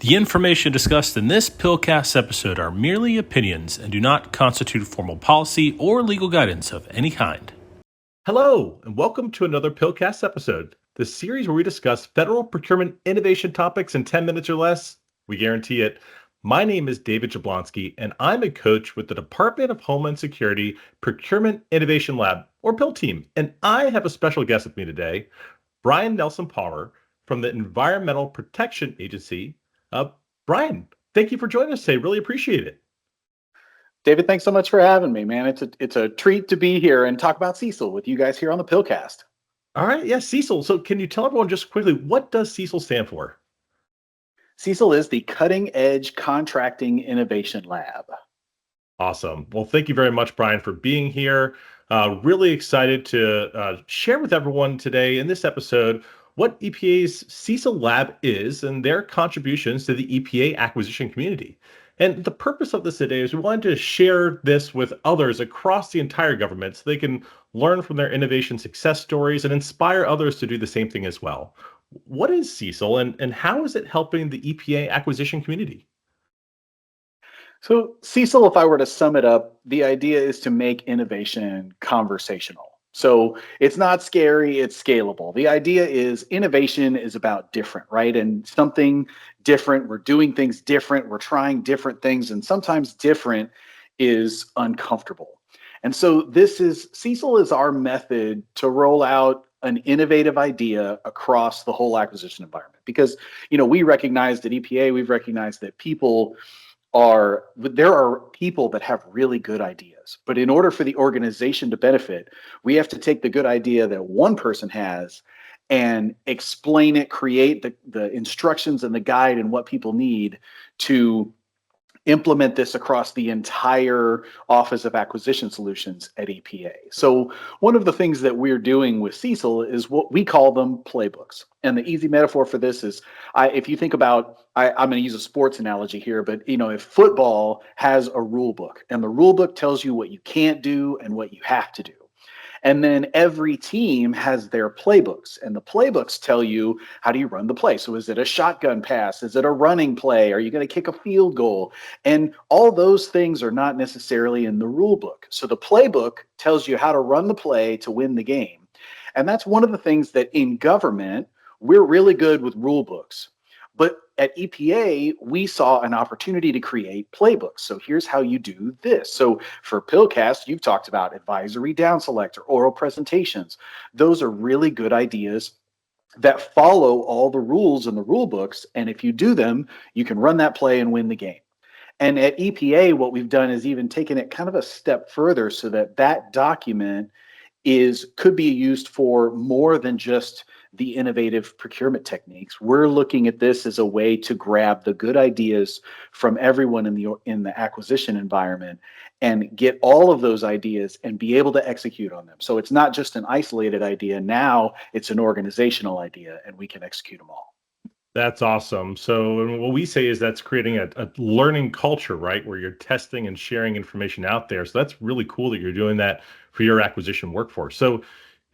The information discussed in this PILCast episode are merely opinions and do not constitute formal policy or legal guidance of any kind. Hello, and welcome to another PILCast episode, the series where we discuss federal procurement innovation topics in 10 minutes or less. We guarantee it. My name is David Jablonski, and I'm a coach with the Department of Homeland Security Procurement Innovation Lab, or PIL team. And I have a special guest with me today, Brian Nelson Palmer from the Environmental Protection Agency. Brian, thank you for joining us today. Really appreciate it. David, thanks so much for having me, man. It's a treat to be here and talk about CECIL with you guys here on the PILCast. All right, yeah, CECIL. So can you tell everyone just quickly, what does CECIL stand for? CECIL is the Cutting Edge Contracting Innovation Lab. Awesome. Well, thank you very much, Brian, for being here. Really excited to share with everyone today in this episode what EPA's CECIL Lab is and their contributions to the EPA acquisition community. And the purpose of this today is we wanted to share this with others across the entire government so they can learn from their innovation success stories and inspire others to do the same thing as well. What is CECIL and how is it helping the EPA acquisition community? So CECIL, if I were to sum it up, the idea is to make innovation conversational. So it's not scary, it's scalable. The idea is innovation is about different, right? And something different, we're doing things different, we're trying different things, and sometimes different is uncomfortable. And so CECIL is our method to roll out an innovative idea across the whole acquisition environment. Because, we recognize at EPA, we've recognized that there are people that have really good ideas, but in order for the organization to benefit, we have to take the good idea that one person has and explain it, create the instructions and the guide and what people need to implement this across the entire Office of Acquisition Solutions at EPA. So one of the things that we're doing with CECIL is what we call them playbooks. And the easy metaphor for this is, if you think about, I'm going to use a sports analogy here, but if football has a rule book and the rule book tells you what you can't do and what you have to do. And then every team has their playbooks, and the playbooks tell you how do you run the play. So is it a shotgun pass? Is it a running play? Are you going to kick a field goal? And all those things are not necessarily in the rule book. So the playbook tells you how to run the play to win the game. And that's one of the things that in government, we're really good with rule books. But at EPA, we saw an opportunity to create playbooks. So here's how you do this. So for PILCast, you've talked about advisory down select or oral presentations. Those are really good ideas that follow all the rules in the rule books. And if you do them, you can run that play and win the game. And at EPA, what we've done is even taken it kind of a step further so that document could be used for more than just the innovative procurement techniques. We're looking at this as a way to grab the good ideas from everyone in the acquisition environment and get all of those ideas and be able to execute on them. So it's not just an isolated idea. Now it's an organizational idea and we can execute them all. That's awesome. So what we say is that's creating a learning culture, right? Where you're testing and sharing information out there. So that's really cool that you're doing that for your acquisition workforce. So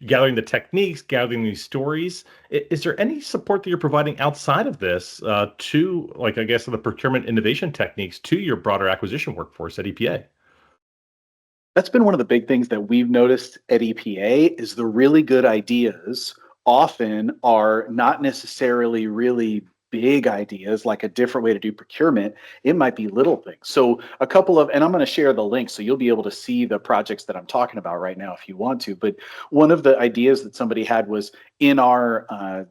gathering the techniques, gathering these stories, is there any support that you're providing outside of this to, like, I guess, the procurement innovation techniques to your broader acquisition workforce at EPA? That's been one of the big things that we've noticed at EPA is the really good ideas often are not necessarily really big ideas like a different way to do procurement. It might be little things. So and I'm going to share the link so you'll be able to see the projects that I'm talking about right now if you want to. But one of the ideas that somebody had was in our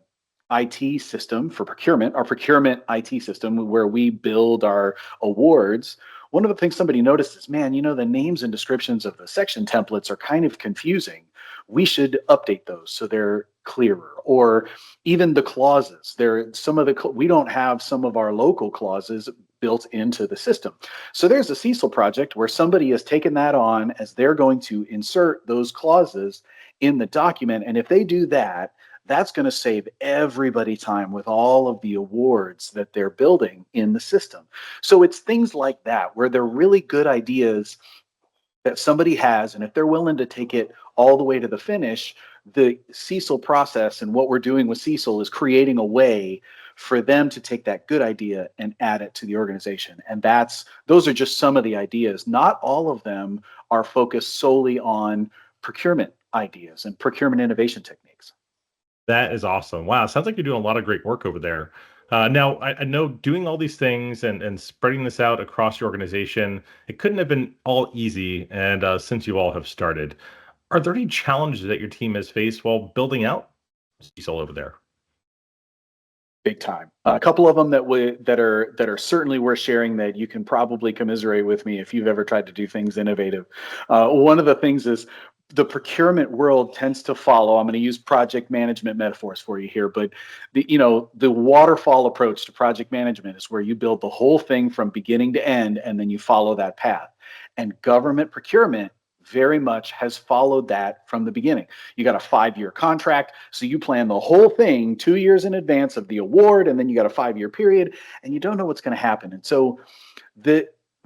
IT system for procurement, our procurement IT system where we build our awards. One of the things somebody noticed is, man, the names and descriptions of the section templates are kind of confusing. We should update those so they're clearer. Or even the clauses. We don't have some of our local clauses built into the system. So there's a CECIL project where somebody has taken that on as they're going to insert those clauses in the document. And if they do that, that's going to save everybody time with all of the awards that they're building in the system. So it's things like that where they're really good ideas that somebody has, and if they're willing to take it all the way to the finish, the CECIL process and what we're doing with CECIL is creating a way for them to take that good idea and add it to the organization. And those are just some of the ideas. Not all of them are focused solely on procurement ideas and procurement innovation techniques. That is awesome. Wow, sounds like you're doing a lot of great work over there. Now, I know doing all these things and spreading this out across your organization, it couldn't have been all easy. And since you all have started, are there any challenges that your team has faced while building out CECIL over there? Big time. A couple of them that are certainly worth sharing that you can probably commiserate with me if you've ever tried to do things innovative. One of the things is the procurement world tends to follow. I'm going to use project management metaphors for you here, but the waterfall approach to project management is where you build the whole thing from beginning to end, and then you follow that path. And government procurement very much has followed that from the beginning. You got a 5-year contract, so you plan the whole thing 2 years in advance of the award, and then you got a 5-year period, and you don't know what's going to happen. And so,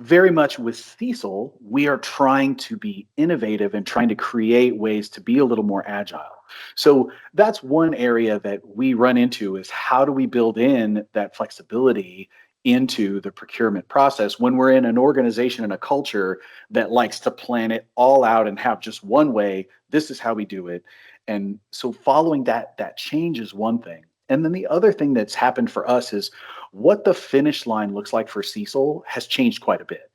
very much with CECIL, we are trying to be innovative and trying to create ways to be a little more agile. So that's one area that we run into, is how do we build in that flexibility into the procurement process when we're in an organization and a culture that likes to plan it all out and have just one way. This is how we do it. And so following that change is one thing. And then the other thing that's happened for us is what the finish line looks like for CECIL has changed quite a bit,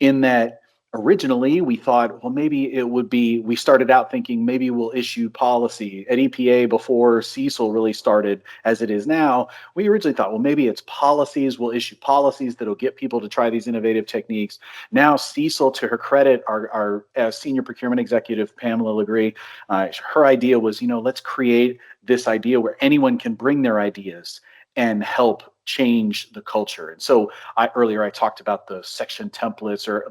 in that originally we thought, well, maybe it would be, we started out thinking maybe we'll issue policy at EPA before CECIL really started as it is now. We originally thought, well, maybe it's policies, we'll issue policies that'll get people to try these innovative techniques. Now CECIL, to her credit, our senior procurement executive, Pamela Legree, her idea was, let's create this idea where anyone can bring their ideas and help change the culture. And so earlier I talked about the section templates, or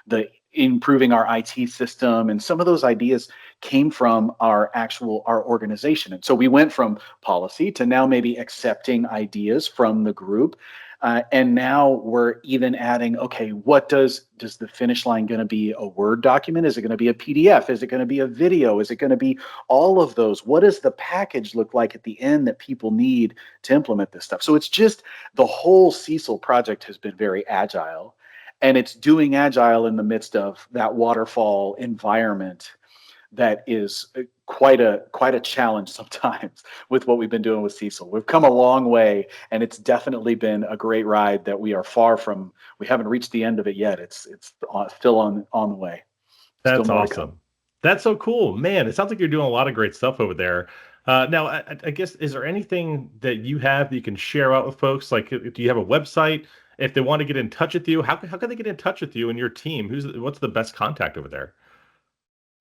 the improving our IT system, and some of those ideas came from our organization. And so we went from policy to now maybe accepting ideas from the group. And now we're even adding, okay, what does the finish line going to be? A Word document? Is it going to be a PDF? Is it going to be a video? Is it going to be all of those? What does the package look like at the end that people need to implement this stuff? So it's just, the whole CECIL project has been very agile, and it's doing agile in the midst of that waterfall environment that is quite a challenge sometimes with what we've been doing with CECIL. We've come a long way, and it's definitely been a great ride that we are far from. We haven't reached the end of it yet. It's still on the way. That's awesome. That's so cool, man. It sounds like you're doing a lot of great stuff over there. Now, I guess, is there anything that you have that you can share out with folks? Like, do you have a website? If they want to get in touch with you, how can they get in touch with you and your team? What's the best contact over there?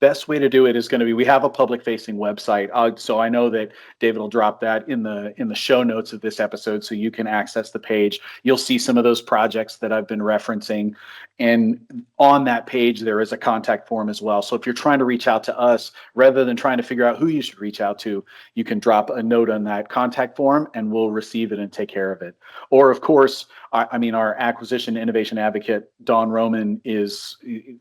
Best way to do it is going to be, we have a public facing website. So I know that David will drop that in the show notes of this episode, so you can access the page. You'll see some of those projects that I've been referencing. And on that page, there is a contact form as well. So if you're trying to reach out to us, rather than trying to figure out who you should reach out to, you can drop a note on that contact form and we'll receive it and take care of it. Or of course, our acquisition innovation advocate, Dawn Roman, is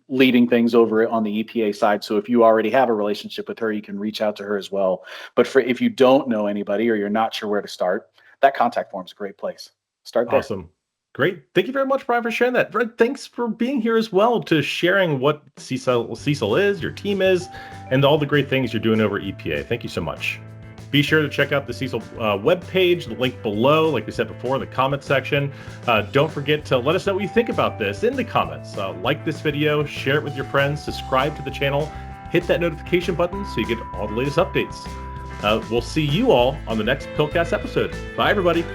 leading things over on the EPA side. So if you already have a relationship with her, you can reach out to her as well. But if you don't know anybody or you're not sure where to start, that contact form is a great place. Start there. Awesome. Great. Thank you very much, Brian, for sharing that. Brett, thanks for being here as well, to sharing what CECIL is, your team is, and all the great things you're doing over EPA. Thank you so much. Be sure to check out the CECIL webpage, the link below, like we said before, in the comment section. Don't forget to let us know what you think about this in the comments. Like this video, share it with your friends, subscribe to the channel, hit that notification button so you get all the latest updates. We'll see you all on the next PILCast episode. Bye, everybody.